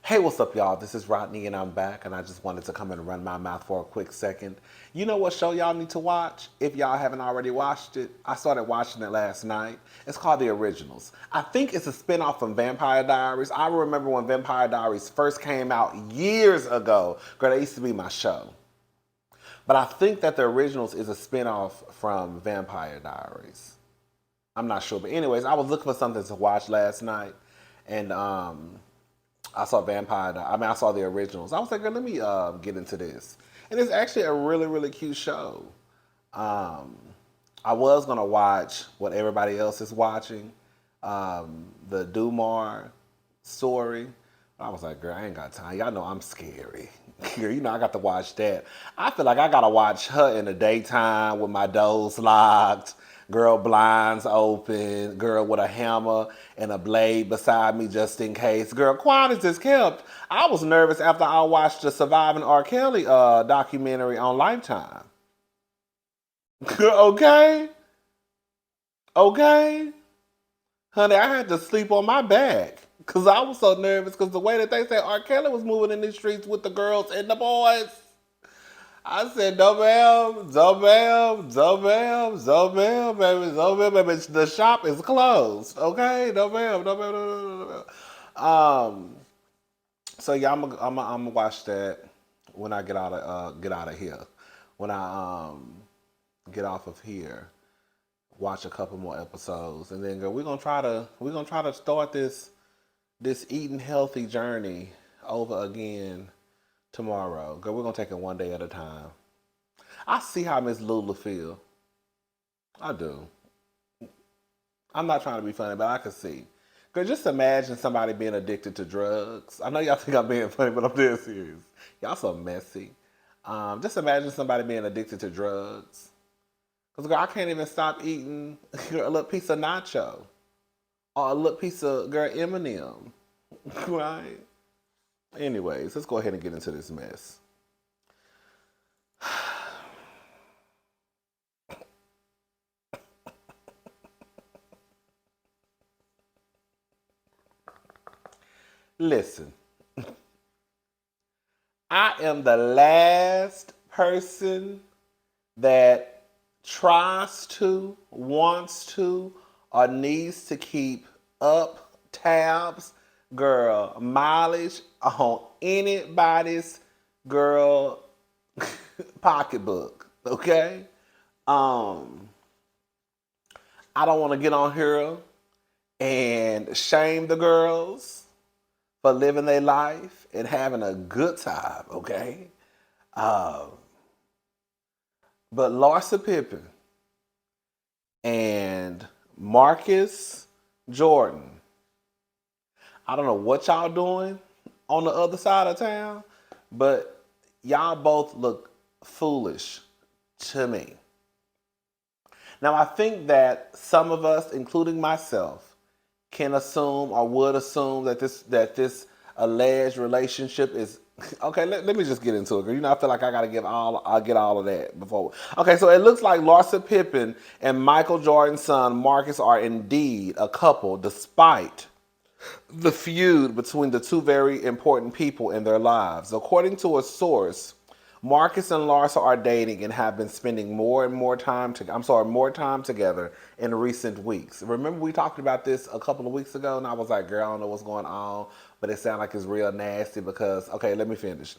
Hey, what's up, y'all? This is Rodney, and I'm back, and I just wanted to come and run my mouth for a quick second. You know what show y'all need to watch? If y'all haven't already watched it, I started watching it last night. It's called The Originals. I think it's a spinoff from Vampire Diaries. I remember when Vampire Diaries first came out years ago. Girl, that used to be my show. But I think that The Originals is a spinoff from Vampire Diaries. I'm not sure, but anyways, I was looking for something to watch last night, and I saw I saw The Originals. I was like, girl, let me get into this. And it's actually a really, really cute show. Um, I was gonna watch what everybody else is watching, the Dumar story. I was like, girl, I ain't got time. Y'all know I'm scary. Girl, you know I got to watch that. I feel like I gotta watch her in the daytime with my doors locked, girl blinds open, girl with a hammer and a blade beside me just in case. Girl, quiet as this kept. I was nervous after I watched the Surviving R. Kelly documentary on Lifetime. Okay? Okay? Honey, I had to sleep on my back. Cause I was so nervous because the way that they said R. Kelly was moving in the streets with the girls and the boys. I said, no ma'am, no ma'am, no ma'am, no ma'am, baby, no ma'am, baby. The shop is closed. Okay? No ma'am, no ma'am, no ma'am. So yeah, I'm gonna watch that when I get out of here. When I get off of here, watch a couple more episodes, and then girl, we're gonna try to start this eating healthy journey over again tomorrow. Girl, we're gonna take it one day at a time. I see how Miss Lula feel. I do. I'm not trying to be funny, but I can see. Girl, just imagine somebody being addicted to drugs. I know y'all think I'm being funny, but I'm dead serious. Y'all so messy. Just imagine somebody being addicted to drugs. Cause girl, I can't even stop eating girl, a little piece of nacho or a little piece of girl M&M, right? Anyways, let's go ahead and get into this mess. Listen, I am the last person that tries to, wants to, or needs to keep up tabs, girl, mileage on anybody's girl pocketbook. Okay? Um, I don't want to get on here and shame the girls for living their life and having a good time, okay? Uh, but Larsa Pippen and Marcus Jordan, I don't know what y'all doing on the other side of town, but y'all both look foolish to me. Now, I think that some of us, including myself, can assume or would assume that this alleged relationship is okay. Let me just get into it, because you know I feel like I'll get all of that before. Okay, so it looks like Larsa Pippen and Michael Jordan's son Marcus are indeed a couple, despite the feud between the two very important people in their lives. According to a source, Marcus and Larsa are dating and have been spending more time together in recent weeks. Remember we talked about this a couple of weeks ago, and I was like, girl, I don't know what's going on, but it sounds like it's real nasty because, okay, let me finish.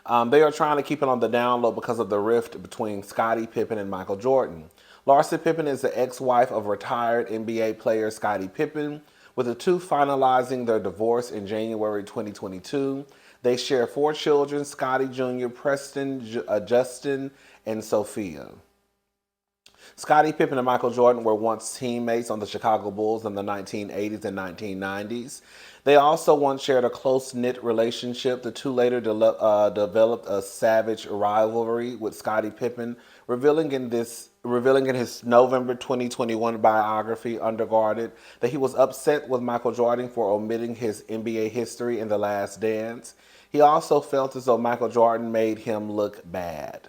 They are trying to keep it on the down low because of the rift between Scottie Pippen and Michael Jordan. Larsa Pippen is the ex-wife of retired NBA player Scottie Pippen, with the two finalizing their divorce in January 2022. They share four children: Scottie Jr., Preston, Justin, and Sophia. Scottie Pippen and Michael Jordan were once teammates on the Chicago Bulls in the 1980s and 1990s. They also once shared a close-knit relationship. The two later developed a savage rivalry, with Scottie Pippen revealing in his November 2021 biography, Underguarded, that he was upset with Michael Jordan for omitting his NBA history in The Last Dance. He also felt as though Michael Jordan made him look bad.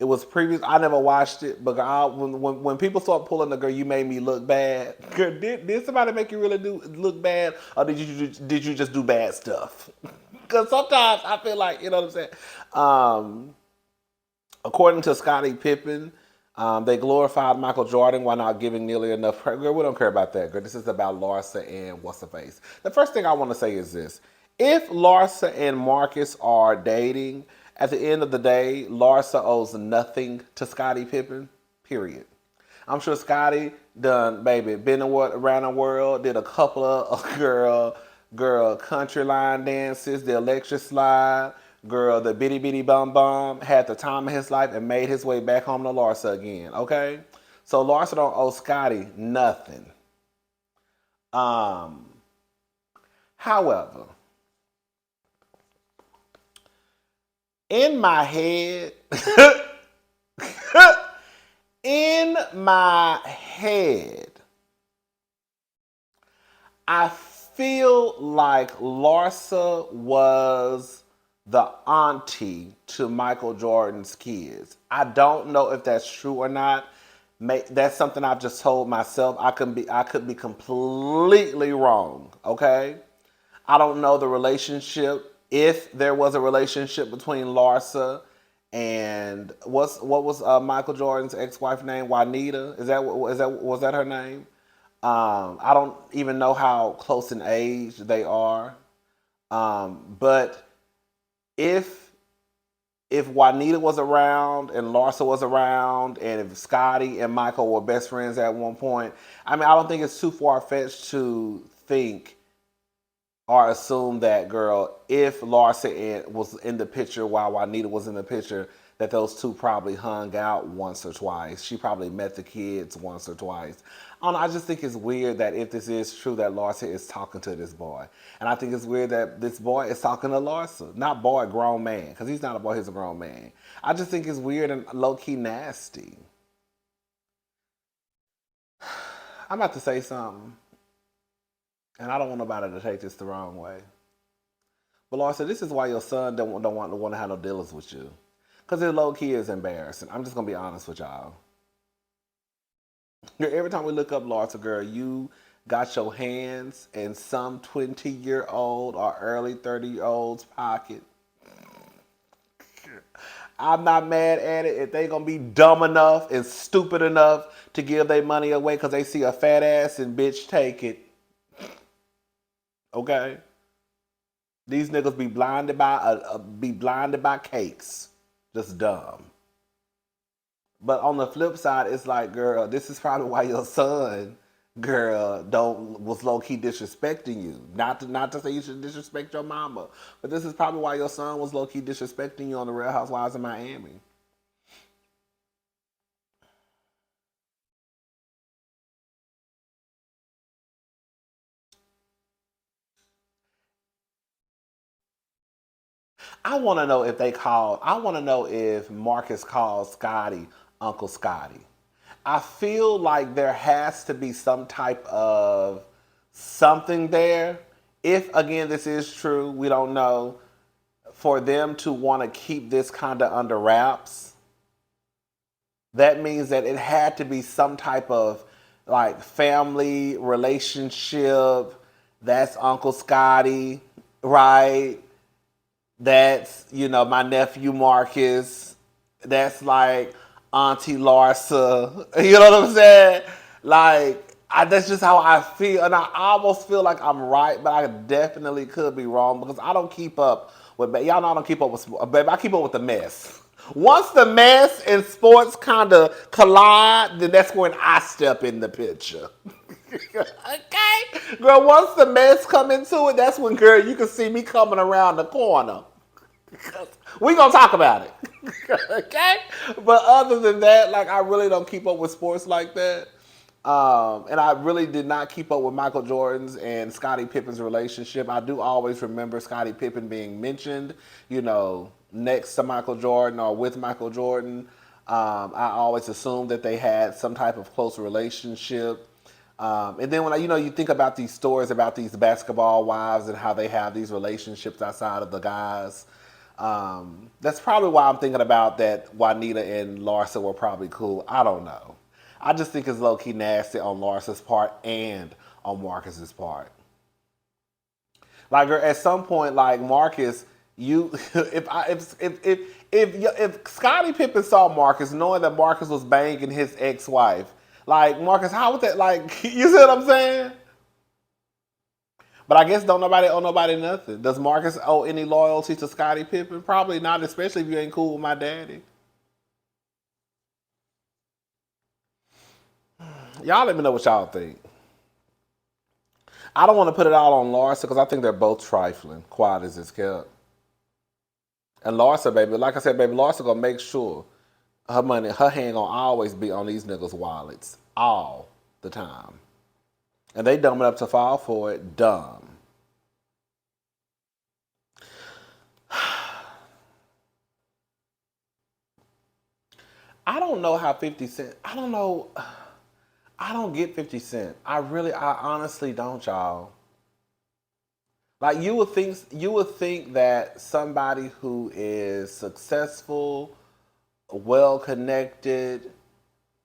It was previous. I never watched it, but when people start pulling the girl, you made me look bad. Girl, did somebody make you really do look bad, or did you just do bad stuff? Because sometimes I feel like you know what I'm saying. Um, According to Scottie Pippen, they glorified Michael Jordan while not giving nearly enough. Girl, we don't care about that. Girl, this is about Larsa and what's the face. The first thing I want to say is this: if Larsa and Marcus are dating, at the end of the day, Larsa owes nothing to Scottie Pippen. Period. I'm sure Scottie done, baby, been around the world, did a couple of girl country line dances, the electric slide, girl, the bitty bitty bum bum, had the time of his life and made his way back home to Larsa again. Okay, so Larsa don't owe Scottie nothing. Um, However, in my head, in my head, I feel like Larsa was the auntie to Michael Jordan's kids. I don't know if that's true or not. That's something I've just told myself. I could be completely wrong. Okay, I don't know the relationship. If there was a relationship between Larsa and what was Michael Jordan's ex-wife name? Juanita. Was that her name? I don't even know how close in age they are. But if if Juanita was around and Larsa was around, and if Scotty and Michael were best friends at one point, I mean, I don't think it's too far fetched to think or assume that, girl, if Larsa was in the picture while Juanita was in the picture, that those two probably hung out once or twice. She probably met the kids once or twice. I don't know, I just think it's weird that if this is true, that Larsa is talking to this boy. And I think it's weird that this boy is talking to Larsa. Not boy, grown man, because he's not a boy, he's a grown man. I just think it's weird and low-key nasty. I'm about to say something, and I don't want nobody to take this the wrong way. But Larsa, this is why your son don't want to have no dealings with you. Because his low key is embarrassing. I'm just going to be honest with y'all. Every time we look up Larsa, girl, you got your hands in some 20-year-old or early 30-year-old's pocket. I'm not mad at it if they going to be dumb enough and stupid enough to give their money away because they see a fat ass and bitch take it. Okay? These niggas be blinded by cakes. Just dumb. But on the flip side, it's like, girl, this is probably why your son, girl, don't was low key disrespecting you. Not to say you should disrespect your mama, but this is probably why your son was low key disrespecting you on the Real Housewives of Miami. I want to know if they called. I want to know if Marcus called Scotty Uncle Scotty. I feel like there has to be some type of something there. If again this is true, we don't know. For them to want to keep this kind of under wraps, that means that it had to be some type of like family relationship. That's Uncle Scotty, right? That's, my nephew Marcus. That's like Auntie Larsa. You know what I'm saying? Like, that's just how I feel. And I almost feel like I'm right, but I definitely could be wrong because I don't keep up with, y'all know I don't keep up with, baby, I keep up with the mess. Once the mess and sports kind of collide, then that's when I step in the picture. Okay? Girl, once the mess come into it, that's when, girl, you can see me coming around the corner. We gonna talk about it. Okay? But other than that, like, I really don't keep up with sports like that. And I really did not keep up with Michael Jordan's and Scottie Pippen's relationship. I do always remember Scottie Pippen being mentioned, next to Michael Jordan or with Michael Jordan. I always assumed that they had some type of close relationship. And then when you think about these stories about these basketball wives and how they have these relationships outside of the guys, That's probably why I'm thinking about that Juanita and Larsa were probably cool. I don't know. I just think it's low key nasty on Larsa's part and on Marcus's part. Like at some point, like Marcus, you if Scottie Pippen saw Marcus, knowing that Marcus was banging his ex-wife, like Marcus, how would that like? You see what I'm saying? But I guess don't nobody owe nobody nothing. Does Marcus owe any loyalty to Scottie Pippen? Probably not, especially if you ain't cool with my daddy. Y'all let me know what y'all think. I don't want to put it all on Larsa because I think they're both trifling, quiet as it's kept. And Larsa, baby, like I said, baby, Larsa gonna make sure her money, her hand gonna always be on these niggas' wallets all the time. And they dumb enough to fall for it, dumb. I don't know how 50 Cent, I don't know. I don't get 50 Cent. I honestly don't, y'all. Like you would think that somebody who is successful, well connected,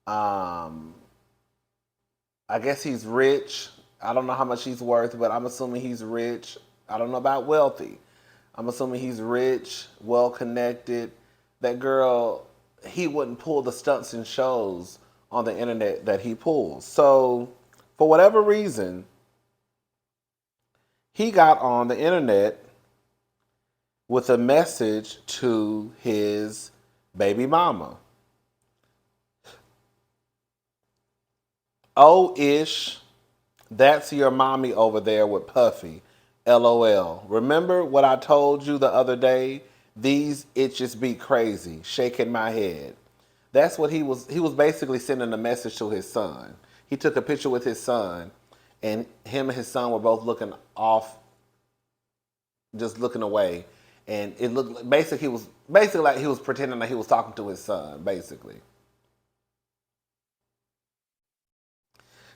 um, I guess he's rich. I don't know how much he's worth, but I'm assuming he's rich. I don't know about wealthy. I'm assuming he's rich, well connected. That girl, he wouldn't pull the stunts and shows on the internet that he pulls. So, for whatever reason, he got on the internet with a message to his baby mama. Oh, ish, that's your mommy over there with Puffy. LOL. Remember what I told you the other day? These itches be crazy. Shaking my head. That's what he was. He was basically sending a message to his son. He took a picture with his son, and him and his son were both looking off, just looking away. And it looked basically he was basically like he was pretending that he was talking to his son, basically.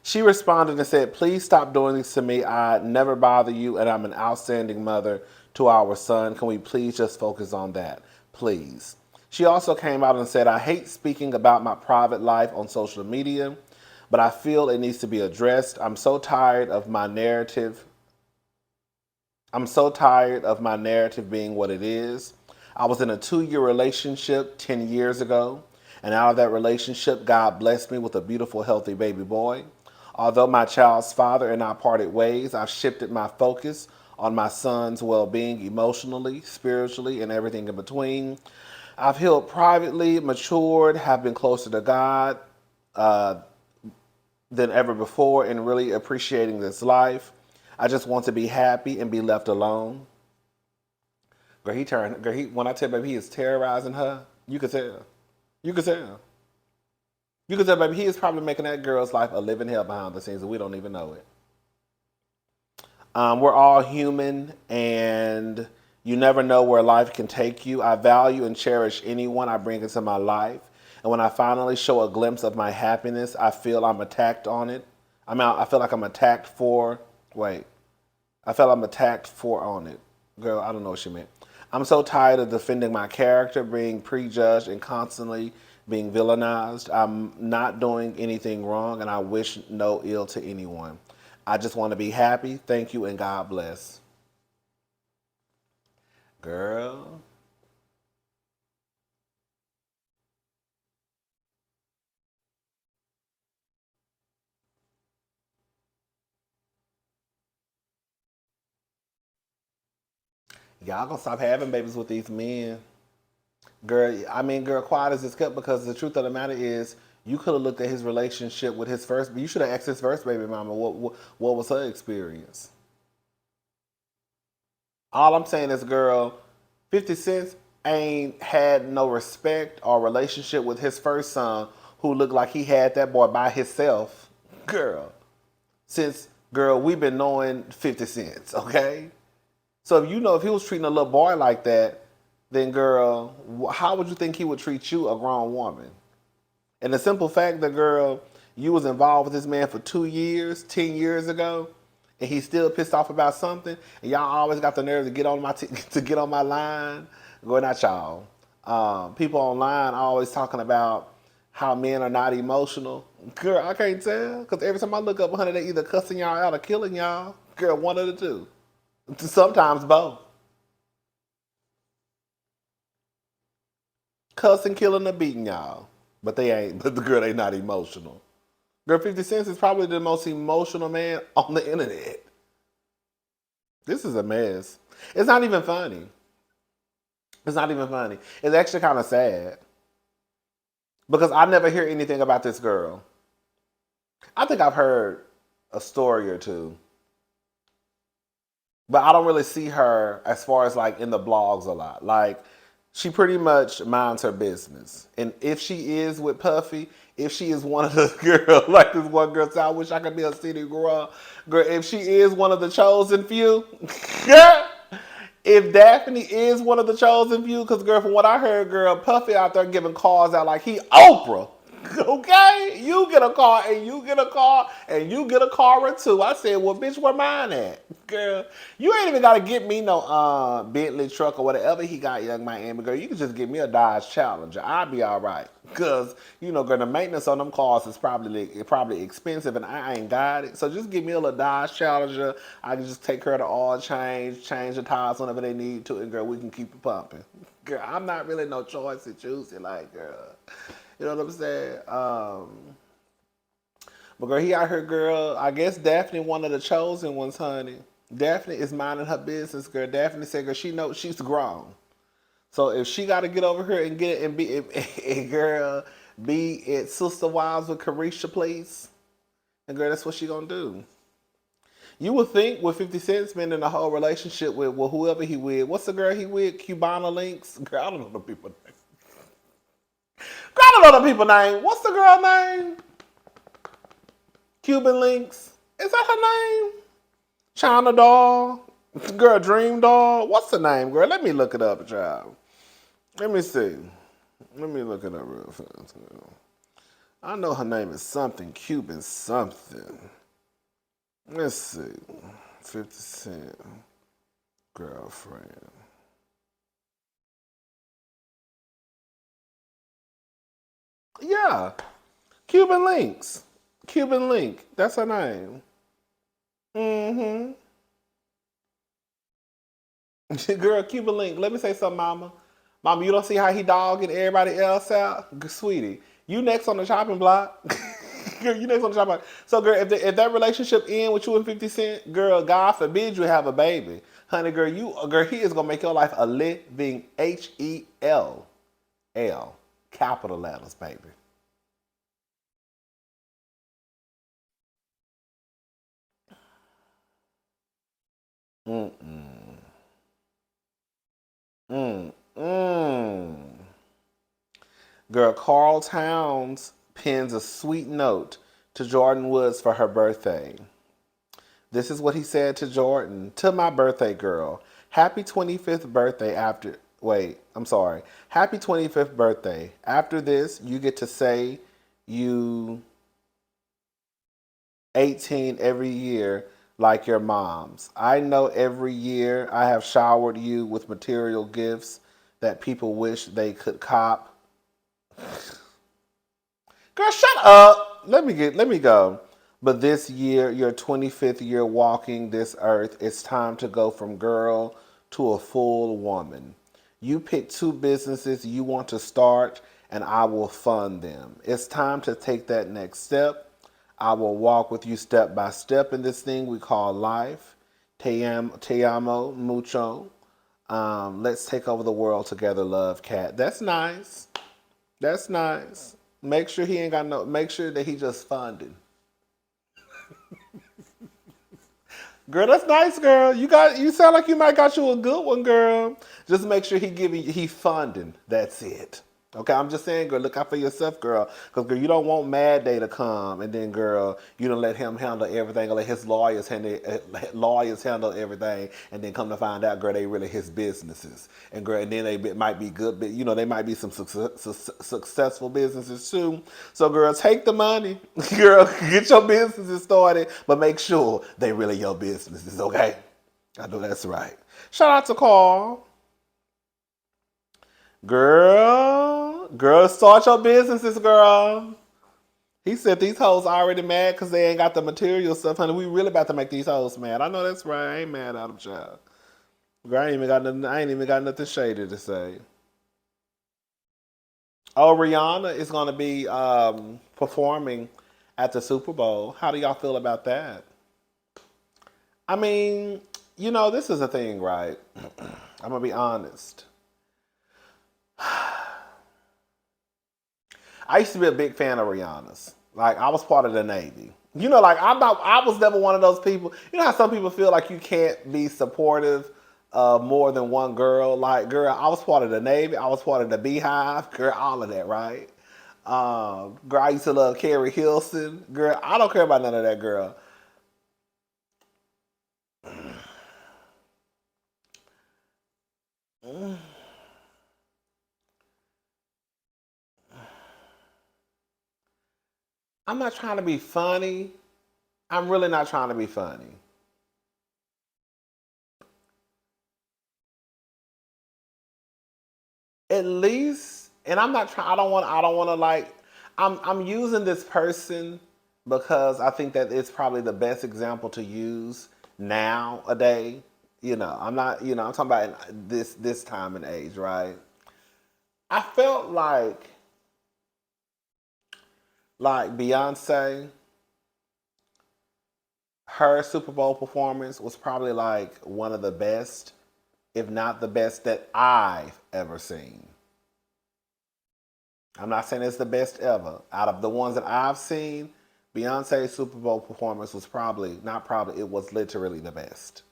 She responded and said, "Please stop doing this to me. I never bother you, and I'm an outstanding mother to our son. Can we please just focus on that? Please." She also came out and said, "I hate speaking about my private life on social media, but I feel it needs to be addressed. I'm so tired of my narrative being what it is. I was in a 2-year relationship 10 years ago, and out of that relationship, God blessed me with a beautiful, healthy baby boy. Although my child's father and I parted ways, I've shifted my focus on my son's well-being emotionally, spiritually, and everything in between. I've healed privately, matured, have been closer to God uh, than ever before, and really appreciating this life. I just want to be happy and be left alone." Girl, when I tell you, baby, he is terrorizing her. You could tell. You could tell. You could tell, baby, he is probably making that girl's life a living hell behind the scenes, and we don't even know it. We're all human, and you never know where life can take you. I value and cherish anyone I bring into my life. And when I finally show a glimpse of my happiness, I feel I'm attacked on it. I feel like I'm attacked for, wait, I felt I'm attacked for on it. Girl, I don't know what she meant. I'm so tired of defending my character, being prejudged, and constantly being villainized. I'm not doing anything wrong, and I wish no ill to anyone. I just want to be happy. Thank you, and God bless. Girl. Y'all gonna stop having babies with these men. Girl, quiet as it's kept because the truth of the matter is you could have looked at his relationship with his first, you should have asked his first baby mama what was her experience. All I'm saying is, girl, 50 Cent ain't had no respect or relationship with his first son who looked like he had that boy by himself. Girl, since, girl, we've been knowing 50 Cent, okay? So if you know if he was treating a little boy like that, then girl, how would you think he would treat you, a grown woman? And the simple fact that, girl, you was involved with this man for 2 years, 10 years ago, and he's still pissed off about something, and y'all always got the nerve to get on my to get on my line Girl, not y'all. People online always talking about how men are not emotional. Girl, I can't tell. Because every time I look up, honey, they either cussing y'all out or killing y'all. Girl, one of the two. Sometimes both. Cussing, killing, or beating y'all. But they ain't. But the girl, they not emotional. Girl, 50 Cent is probably the most emotional man on the internet. This is a mess. It's not even funny. It's not even funny. It's actually kind of sad. Because I never hear anything about this girl. I think I've heard a story or two. But I don't really see her as far as like in the blogs a lot. Like she pretty much minds her business. And if she is with Puffy, if she is one of the girls, like this one girl said, I wish I could be a city girl. Girl, if she is one of the chosen few, if Daphne is one of the chosen few, because girl, from what I heard, girl, Puffy out there giving calls out like he Oprah. Okay, you get a car and you get a car and you get a car or two. I said, well, bitch, where mine at? Girl, you ain't even gotta get me no Bentley truck or whatever he got, Young Miami. Girl, you can just get me a Dodge Challenger. I'll be all right. Cause you know, girl, the maintenance on them cars is probably expensive, and I ain't got it. So just give me a little Dodge Challenger. I can just take care of the oil change the tires whenever they need to, and girl, we can keep it pumping. Girl, I'm not really no choice to choose it, like girl. You know what I'm saying? But girl, he out here, girl. I guess Daphne one of the chosen ones, honey. Daphne is minding her business, girl. Daphne said, girl, she knows she's grown. So if she got to get over here and get it and be, and girl, be at Sister Wives with Carisha, please. And girl, that's what she gonna do. You would think with 50 Cent's been in a whole relationship with whoever he with. What's the girl he with? Cubana Links? Girl, I don't know the people name. Girl, I don't know the people name. What's the girl name? Cuban Links. Is that her name? China Doll. Girl, Dream Doll. What's the name, girl? Let me look it up, child. Let me see. Let me look it up real fast. I know her name is something Cuban something. Let's see. 50 Cent. Girlfriend. Yeah. Cuban Links. Cuban Link. That's her name. Mm-hmm. Girl, Cuban Link. Let me say something, mama. Mama, you don't see how he dogging everybody else out? Sweetie, you next on the chopping block. Girl, you next on the chopping block. So, girl, if that relationship end with you and 50 Cent, girl, God forbid you have a baby. Honey, girl, he is going to make your life a living Hell. Capital letters, baby. Mm-mm. Mm-mm. Girl, Carl Towns pens a sweet note to Jordyn Woods for her birthday. This is what he said to Jordyn. To my birthday girl. Happy 25th birthday after. Wait, I'm sorry. Happy 25th birthday. After this, you get to say you 18 every year like your mom's. I know every year I have showered you with material gifts that people wish they could cop. Girl, shut up. Let me go. But this year, your 25th year walking this earth, it's time to go from girl to a full woman. You pick two businesses you want to start, and I will fund them. It's time to take that next step. I will walk with you step by step in this thing we call life. Te amo mucho. Let's take over the world together, love, cat. That's nice. That's nice. Make sure he ain't got no. Make sure that he just funding. Girl, that's nice, girl. You sound like you might got you a good one, girl. Just make sure he funding. That's it. Okay, I'm just saying, girl, look out for yourself, girl. Because, girl, you don't want Mad Day to come, and then, girl, you don't let him handle everything, or let his lawyers handle everything, and then come to find out, girl, they really his businesses. And, girl, and then might be good, but, you know, they might be some successful businesses, too. So, girl, take the money. Girl, get your businesses started, but make sure they really your businesses, okay? I know that's right. Shout out to Karl. Girl, start your businesses, girl. He said these hoes already mad because they ain't got the material stuff, honey. We really about to make these hoes mad. I know that's right. I ain't mad at them, child. Girl, I ain't even got nothing shady to say. Oh, Rihanna is gonna be performing at the Super Bowl. How do y'all feel about that? I mean, this is a thing, right? I'm gonna be honest. I used to be a big fan of Rihanna's. Like I was part of the Navy. Like I was never one of those people. You know how some people feel like you can't be supportive of more than one girl. Like, girl, I was part of the Navy. I was part of the Beehive. Girl, all of that, right? Girl, I used to love Carrie Hilson. Girl, I don't care about none of that, girl. I'm not trying to be funny. I'm really not trying to be funny. At least, and I'm not trying. I don't want to like. I'm using this person because I think that it's probably the best example to use nowadays. I'm not. I'm talking about this time and age, right? I felt like Beyonce, her Super Bowl performance was probably like one of the best, if not the best that I've ever seen. I'm not saying it's the best ever. Out of the ones that I've seen, Beyonce's Super Bowl performance was probably, not probably, it was literally the best.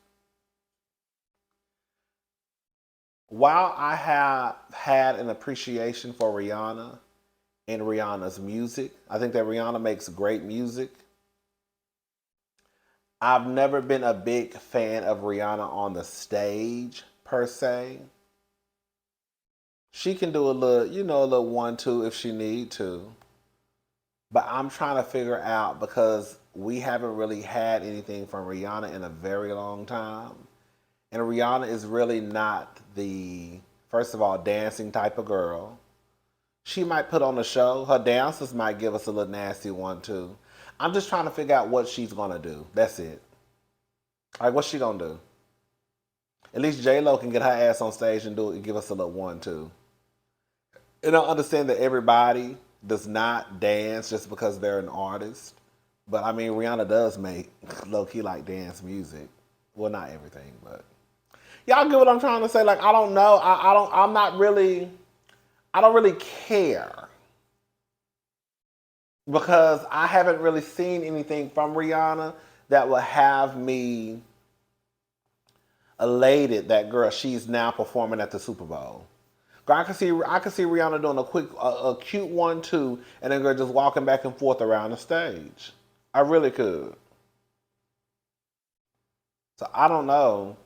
While I have had an appreciation for Rihanna and Rihanna's music, I think that Rihanna makes great music. I've never been a big fan of Rihanna on the stage per se. She can do a little 1-2 if she need to. But I'm trying to figure out because we haven't really had anything from Rihanna in a very long time. And Rihanna is really not the, first of all, dancing type of girl. She might put on a show. Her dances might give us a little nasty one too. I'm just trying to figure out what she's gonna do. That's it. Like, what's she gonna do? At least J Lo can get her ass on stage and do it and give us a little 1-2. And I understand that everybody does not dance just because they're an artist. But I mean, Rihanna does make low key like dance music. Well, not everything, but y'all get what I'm trying to say. Like, I don't know. I don't. I'm not really. I don't really care because I haven't really seen anything from Rihanna that will have me elated that girl she's now performing at the Super Bowl. Girl, I can see Rihanna doing a cute 1-2, and then girl just walking back and forth around the stage. I really could. So I don't know.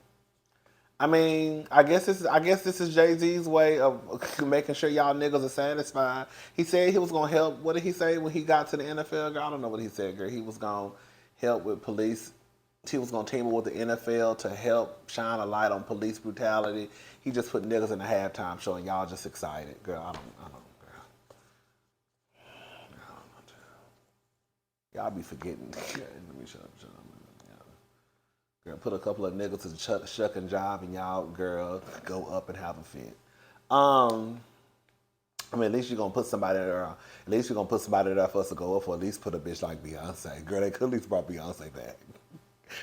I mean, I guess this is Jay Z's way of making sure y'all niggas are satisfied. He said he was gonna help. What did he say when he got to the NFL? Girl, I don't know what he said, girl. He was gonna help with police. He was gonna team up with the NFL to help shine a light on police brutality. He just put niggas in the halftime show, and y'all just excited, girl. Girl. I don't know. Y'all be forgetting. Let me shut up. Girl, put a couple of niggas to the shucking job and y'all, girl, go up and have a fit. Um, I mean, at least you're gonna put somebody there. At least you're gonna put somebody there for us to go up for. At least put a bitch like Beyonce. Girl, they could at least brought Beyonce back.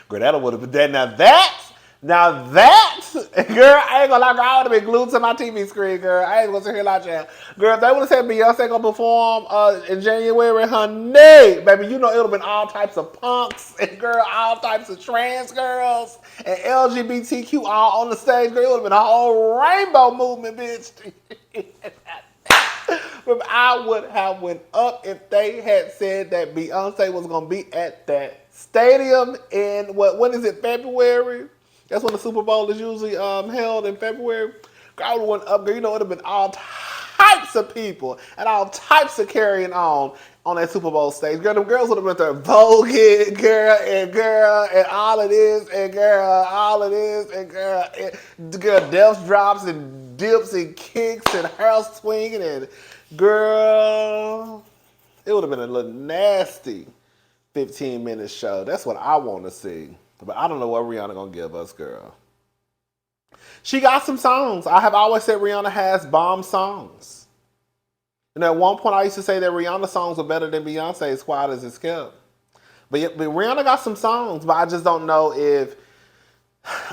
Girl, that would have been that. Now that, girl, I ain't gonna lie, girl, I would have been glued to my TV screen, girl. I ain't gonna sit here like that. Girl, if they would have said Beyonce gonna perform in January, honey, baby, it would have been all types of punks and girl, all types of trans girls and LGBTQ all on the stage, girl. It would have been a whole rainbow movement, bitch. But I would have went up if they had said that Beyonce was gonna be at that stadium in when is it, February? That's when the Super Bowl is usually held in February. Girl, I would have went up there. It would have been all types of people and all types of carrying on that Super Bowl stage. Girl, them girls would have been there voguing, girl, and all of this, and girl, all of this, and girl, death drops and dips and kicks and hair swinging and girl, it would have been a little nasty 15-minute show. That's what I want to see. But I don't know what Rihanna gonna give us, girl. She got some songs. I have always said Rihanna has bomb songs. And at one point I used to say that Rihanna songs were better than Beyonce's Quiet as It's Kept. But Rihanna got some songs, but I just don't know if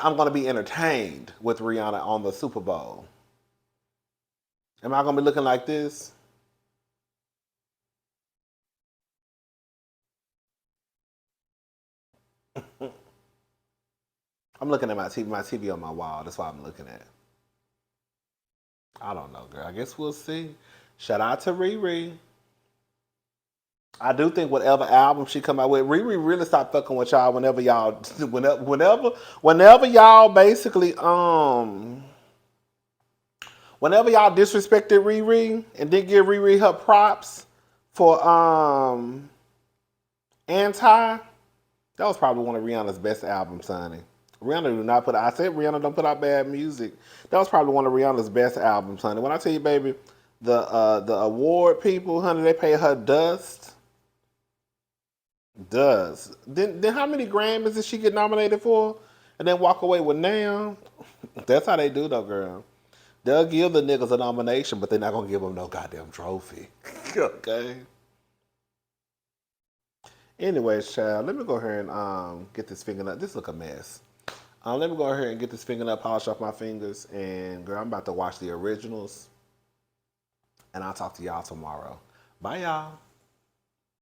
I'm going to be entertained with Rihanna on the Super Bowl. Am I going to be looking like this? I'm looking at my TV on my wall. That's what I'm looking at. I don't know, girl. I guess we'll see. Shout out to Riri. I do think whatever album she come out with, Riri really stopped fucking with y'all whenever y'all basically whenever y'all disrespected Riri and didn't give Riri her props for Anti, that was probably one of Rihanna's best albums, honey. I said Rihanna don't put out bad music. That was probably one of Rihanna's best albums, honey. When I tell you, baby, the award people, honey, they pay her dust. Does. Then how many Grammys did she get nominated for? And then walk away with now? That's how they do though, girl. They'll give the niggas a nomination, but they're not gonna give them no goddamn trophy. Okay. Anyways, child, let me go ahead and get this fingernail. This look a mess. Let me go ahead and get this fingernail polish off my fingers. And girl, I'm about to watch the originals. And I'll talk to y'all tomorrow. Bye, y'all.